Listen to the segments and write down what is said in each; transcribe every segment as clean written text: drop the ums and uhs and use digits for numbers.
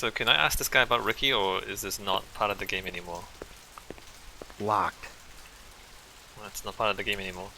So can I ask this guy about Ricky, or is this not part of the game anymore? Locked. Well, it's not part of the game anymore.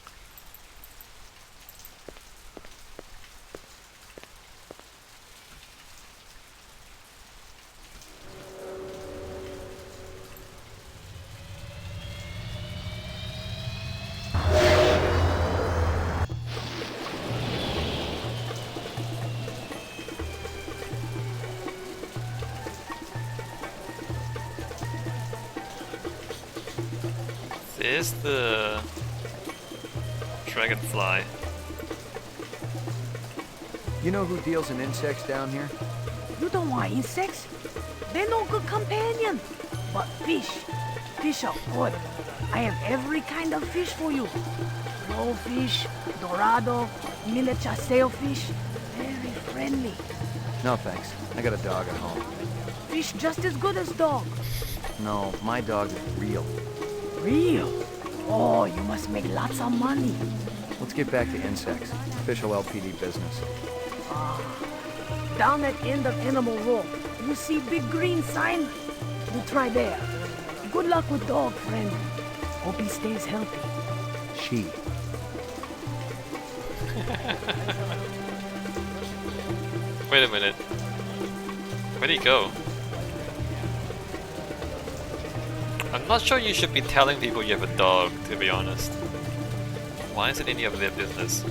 There's the dragonfly. You know who deals in insects down here? You don't want insects? They're no good companion. But fish. Fish are good. I have every kind of fish for you. Blowfish, dorado, miniature sailfish. Very friendly. No thanks. I got a dog at home. Fish just as good as dog. No, my dog is real. Real? Oh, you must make lots of money. Let's get back to insects. Official LPD business. Down at end of Animoid Row, you see big green sign? You try there. Good luck with dog, friend. Hope he stays healthy. She. Wait a minute. Where'd he go? I'm not sure you should be telling people you have a dog, to be honest. Why is it any of their business?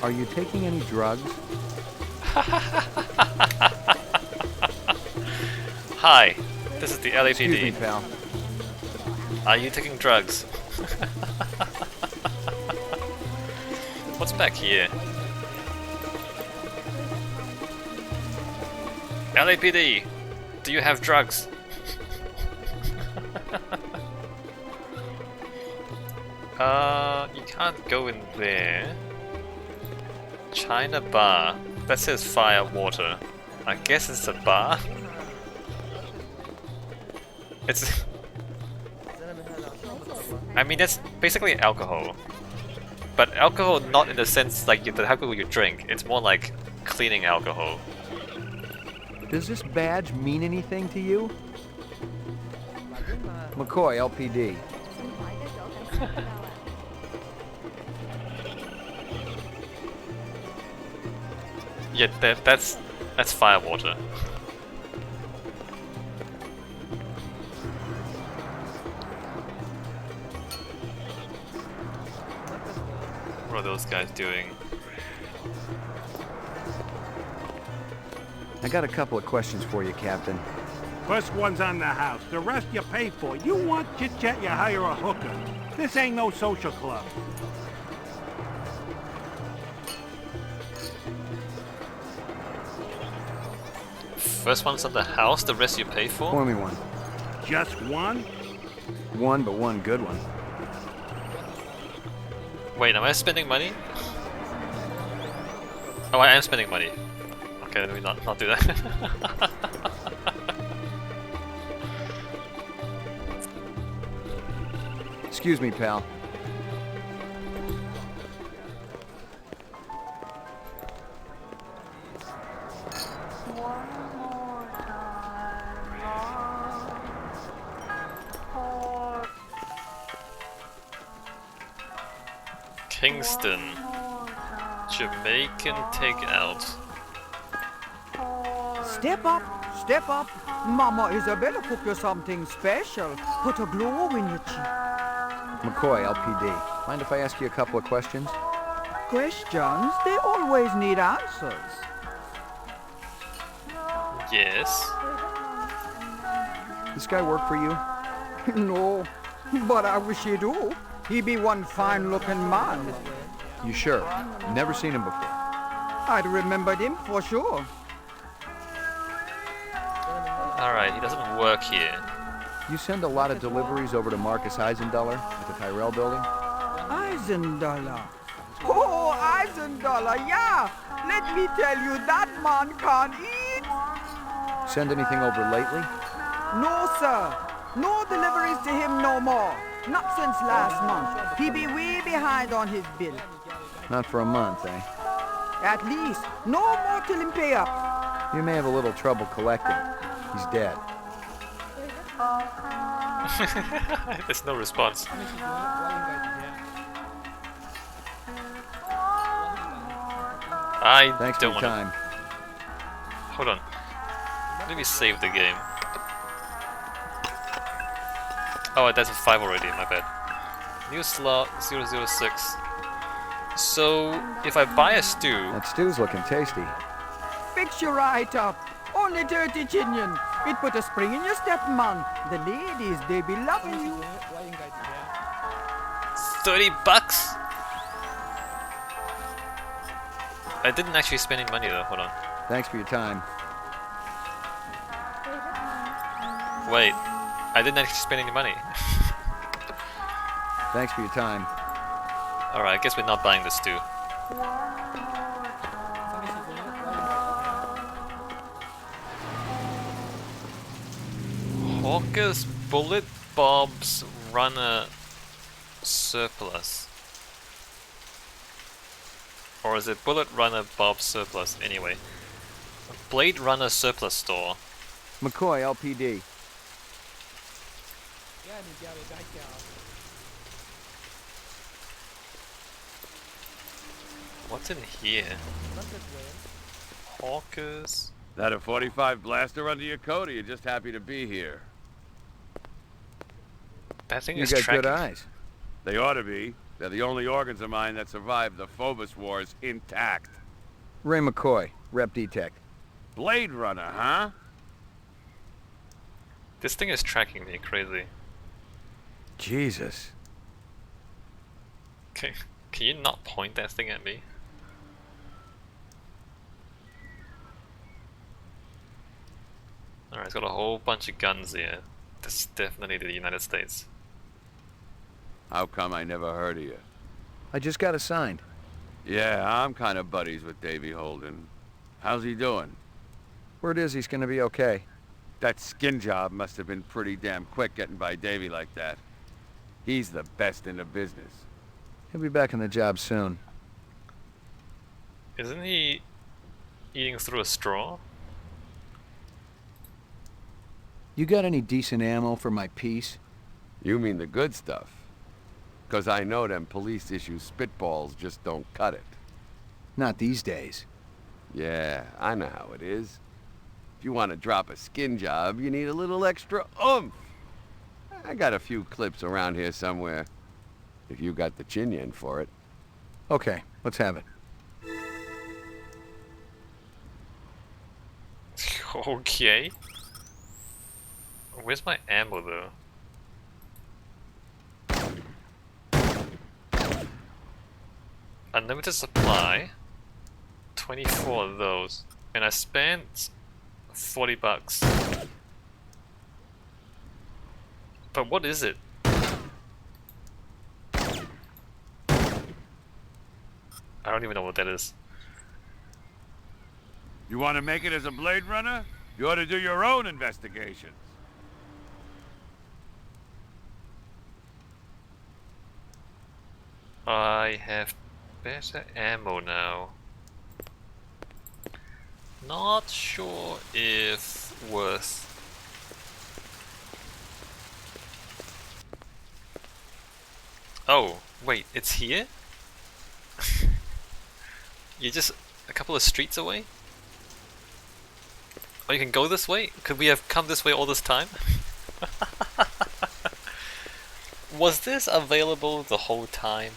Are you taking any drugs? Hi, this is the Excuse me, LAPD. pal. Are you taking drugs? What's back here? LAPD, do you have drugs? You can't go in there. China bar. That says fire water. I guess it's a bar. It's. I mean, that's basically alcohol. But alcohol not in the sense like the alcohol you drink. It's more like cleaning alcohol. Does this badge mean anything to you? McCoy, LPD. Yeah, that's fire water. What are those guys doing? I got a couple of questions for you, Captain. First one's on the house. The rest you pay for. You want chit-chat, you hire a hooker. This ain't no social club. First one's on the house, the rest you pay for? Pour me one. Just one? One, but one good one. Wait, am I spending money? Oh, I am spending money. Okay, let me not do that. Excuse me, pal. Kingston. Jamaican takeout. Step up, step up. Mama Isabella cook you something special. Put a glow in your cheek. McCoy, LPD. Mind if I ask you a couple of questions? Questions, they always need answers. Yes. This guy work for you? No, but I wish he do. He be one fine-looking man. You sure? Never seen him before. I'd remembered him for sure. Alright, he doesn't work here. You send a lot of deliveries over to Marcus Eisendaler at the Tyrell building? Eisendaler. Oh, Eisendaler, yeah. Let me tell you, that man can't eat. Send anything over lately? No, sir. No deliveries to him no more. Not since last month. He be way behind on his bill. Not for a month, eh? At least. No more till him pay up. You may have a little trouble collecting. He's dead. There's no response. I Thanks for don't your want to. time. Hold on. Let me save the game. Oh, that's a 5 already, my bad. New slot 006. So, if I buy a stew... That stew's looking tasty. Fix you right up. Only 30 chinion. It put a spring in your step, man. The ladies, they be loving you. 30 bucks? I didn't actually spend any money though, hold on. Thanks for your time. Wait, I didn't actually spend any money. Thanks for your time. Alright, I guess we're not buying this stew. Hawker's Bullet Bob's Runner Surplus. Or is it Bullet Runner Bob's Surplus? Anyway. Blade Runner Surplus Store. McCoy, LPD. What's in here? Hawkers. That a 45 blaster under your coat, or you just happy to be here? That thing You is got tracking. good eyes. They ought to be. They're the only organs of mine that survived the Phobos Wars intact. Ray McCoy, Rep Detect. Blade Runner, huh? This thing is tracking me crazy. Jesus. Can you not point that thing at me? Alright, it's got a whole bunch of guns here. This is definitely the United States. How come I never heard of you? I just got assigned. Yeah, I'm kind of buddies with Davy Holden. How's he doing? Word is he's gonna be okay. That skin job must have been pretty damn quick getting by Davy like that. He's the best in the business. He'll be back on the job soon. Isn't he eating through a straw? You got any decent ammo for my piece? You mean the good stuff? 'Cause I know them police issue spitballs just don't cut it. Not these days. Yeah, I know how it is. If you want to drop a skin job, you need a little extra oomph. I got a few clips around here somewhere. If you got the chin yen for it. Okay, let's have it. Okay. Where's my ammo though? Unlimited supply. 24 of those. And I spent 40 bucks. But what is it? I don't even know what that is. You want to make it as a Blade Runner? You ought to do your own investigations. I have better ammo now. Not sure if worth. Oh, wait, it's here? You're just a couple of streets away? Oh, you can go this way? Could we have come this way all this time? Was this available the whole time?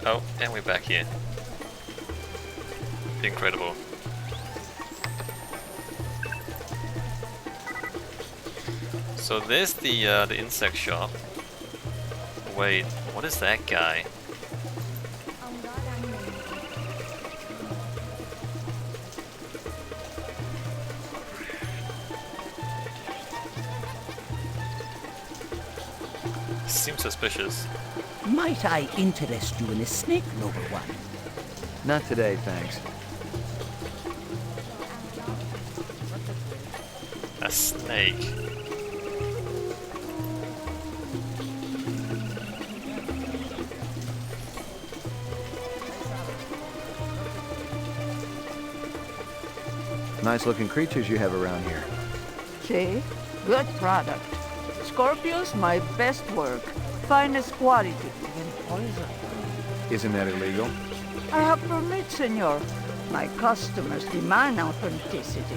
Oh, and we're back here. Incredible. So there's the insect shop. Wait, what is that guy? Seems suspicious. Might I interest you in a snake, noble one? Not today, thanks. A snake. Nice looking creatures you have around here. See? Good product. Scorpius, my best work. Finest quality. Even poison. Isn't that illegal? I have permit, senor. My customers demand authenticity.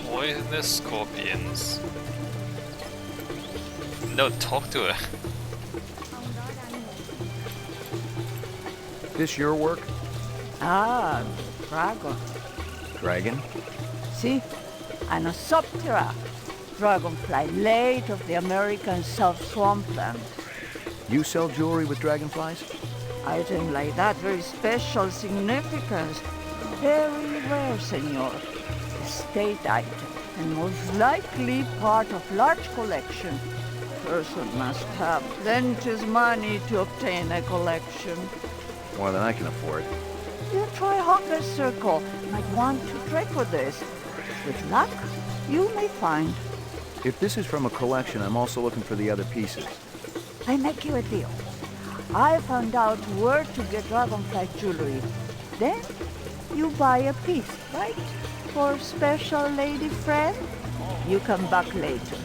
Poisonous scorpions. No, talk to her. This your work? Ah, dragon. Dragon? See? Anosoptera. Dragonfly late of the American South Swampland. You sell jewelry with dragonflies? Item like that, very special significance. Very rare, senor. Estate item, and most likely part of large collection. Person must have plenty money to obtain a collection. More than I can afford. You try Hawker's Circle. Might want to trade for this. With luck, you may find. If this is from a collection, I'm also looking for the other pieces. I make you a deal. I found out where to get dragonfly jewelry. Then you buy a piece, right? For special lady friend? You come back later.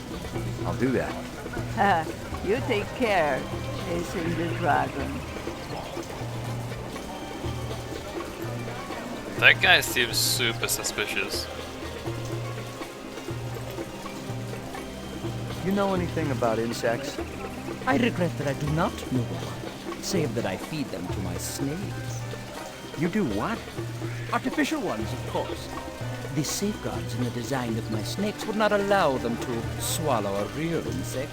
I'll do that. You take care, chasing the dragon. That guy seems super suspicious. You know anything about insects? I regret that I do not know one, save that I feed them to my snakes. You do what? Artificial ones, of course. The safeguards in the design of my snakes would not allow them to swallow a real insect.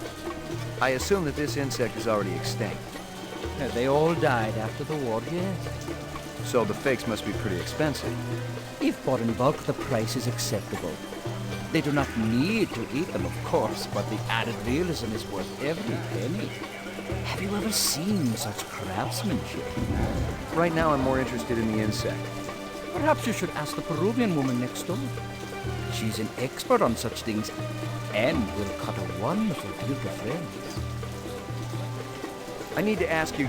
I assume that this insect is already extinct. They all died after the war, yes. So the fakes must be pretty expensive. If bought in bulk, the price is acceptable. They do not need to eat them, of course, but the added realism is worth every penny. Have you ever seen such craftsmanship? Right now I'm more interested in the insect. Perhaps you should ask the Peruvian woman next door. She's an expert on such things and will cut a wonderful deal to friends. I need to ask you,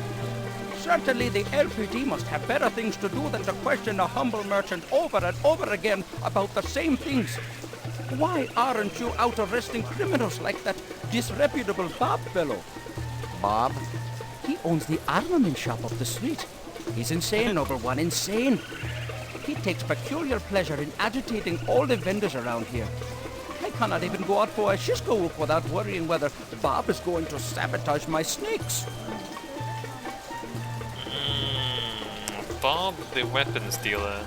Certainly the LPD must have better things to do than to question a humble merchant over and over again about the same things. Why aren't you out arresting criminals like that disreputable Bob fellow? Bob? He owns the armament shop up the street. He's insane over one insane. He takes peculiar pleasure in agitating all the vendors around here. I cannot even go out for a Cisco walk without worrying whether Bob is going to sabotage my snakes. Bob, the weapons dealer.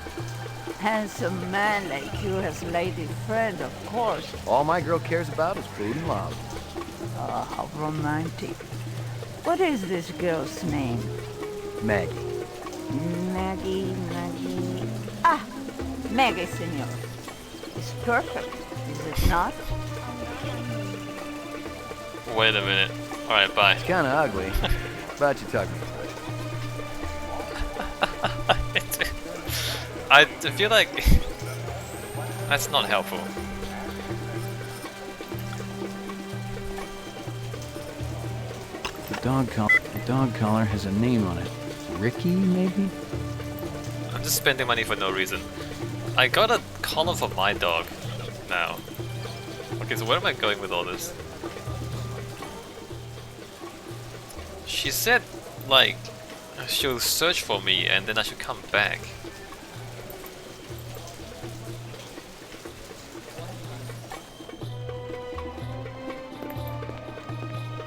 Handsome man like you has lady friend, of course. All my girl cares about is food and love. Oh, how romantic. What is this girl's name? Maggie. Maggie. Ah, Maggie, senor. It's perfect, is it not? Wait a minute. Alright, bye. It's kinda ugly, but you tuck me. I feel like that's not helpful. The dog collar has a name on it. Ricky, maybe? I'm just spending money for no reason. I got a collar for my dog now. Okay, so where am I going with all this? She said, like, she'll search for me and then I should come back.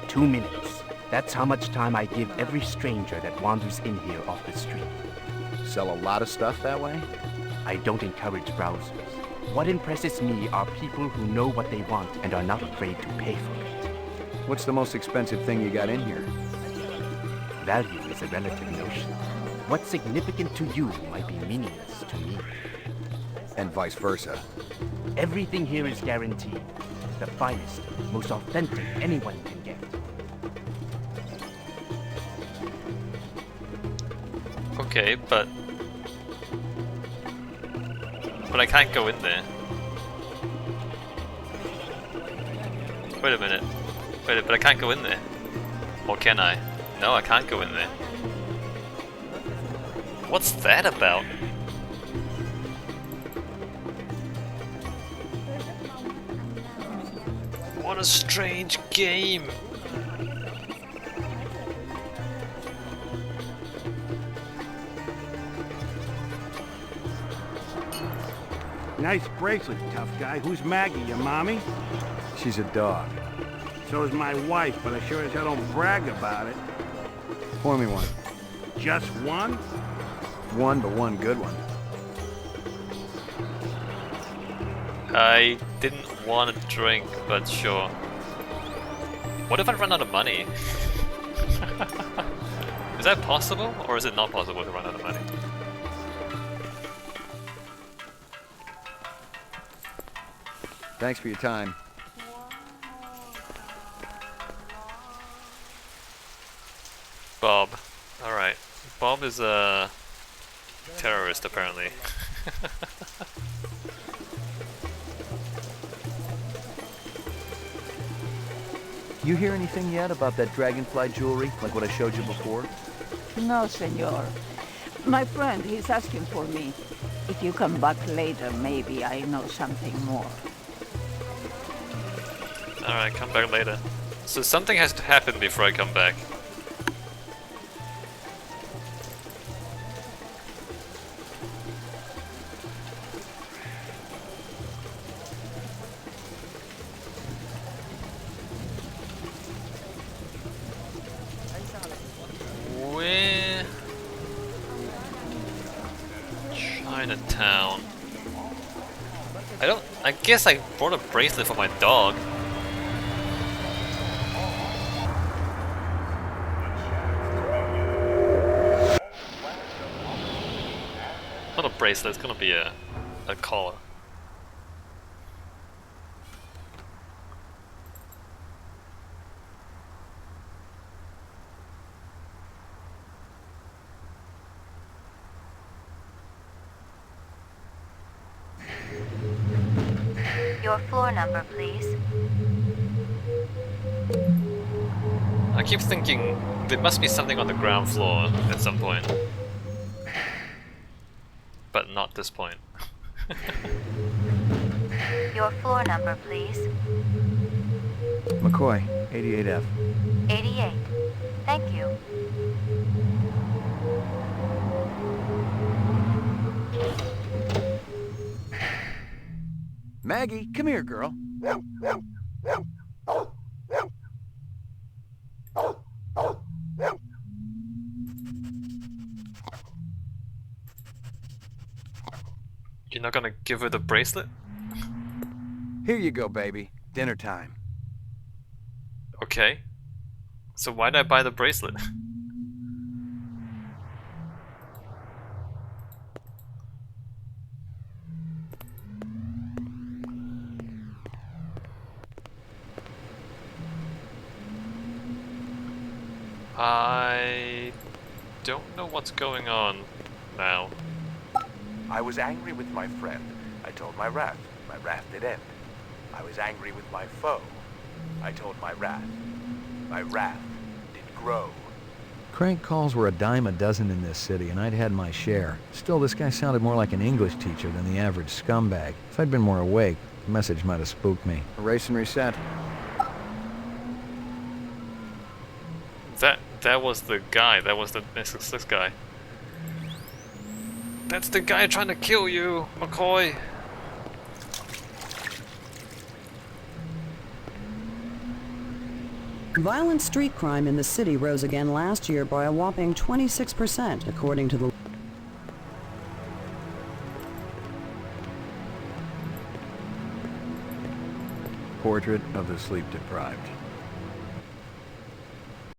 Two minutes. That's how much time I give every stranger that wanders in here off the street. Sell a lot of stuff that way? I don't encourage browsers. What impresses me are people who know what they want and are not afraid to pay for it. What's the most expensive thing you got in here? Value is a relative notion. What's significant to you might be meaningless to me. And vice versa. Everything here is guaranteed. The finest, most authentic anyone can get. Okay, but I can't go in there. Wait a minute. But I can't go in there. Or can I? No, I can't go in there. What's that about? What a strange game! Nice bracelet, tough guy. Who's Maggie, your mommy? She's a dog. So's my wife, but I sure as hell don't brag about it. Pour me one. Just one? One, but one good one. I didn't want to drink, but sure. What if I run out of money? Is that possible, or is it not possible to run out of money? Thanks for your time. Bob. Alright. Bob is a terrorist, apparently. You hear anything yet about that dragonfly jewelry, like what I showed you before? No, senor. My friend, he's asking for me. If you come back later, maybe I know something more. Alright, come back later. So something has to happen before I come back. Where? Chinatown. I guess I brought a bracelet for my dog. Not a bracelet, it's gonna be a collar. Your floor number, please. I keep thinking there must be something on the ground floor at some point. But not this point. Your floor number, please. McCoy, 88F. 88. Thank you. Maggie, come here, girl. You're not gonna give her the bracelet? Here you go, baby. Dinner time. Okay. So why did I buy the bracelet? I don't know what's going on now. I was angry with my friend. I told my wrath. My wrath did end. I was angry with my foe. I told my wrath. My wrath did grow. Crank calls were a dime a dozen in this city, and I'd had my share. Still, this guy sounded more like an English teacher than the average scumbag. If I'd been more awake, the message might have spooked me. Erase and reset. That was the guy. That was the this guy. That's the guy trying to kill you, McCoy. Violent street crime in the city rose again last year by a whopping 26%, according to the Portrait of the sleep-deprived.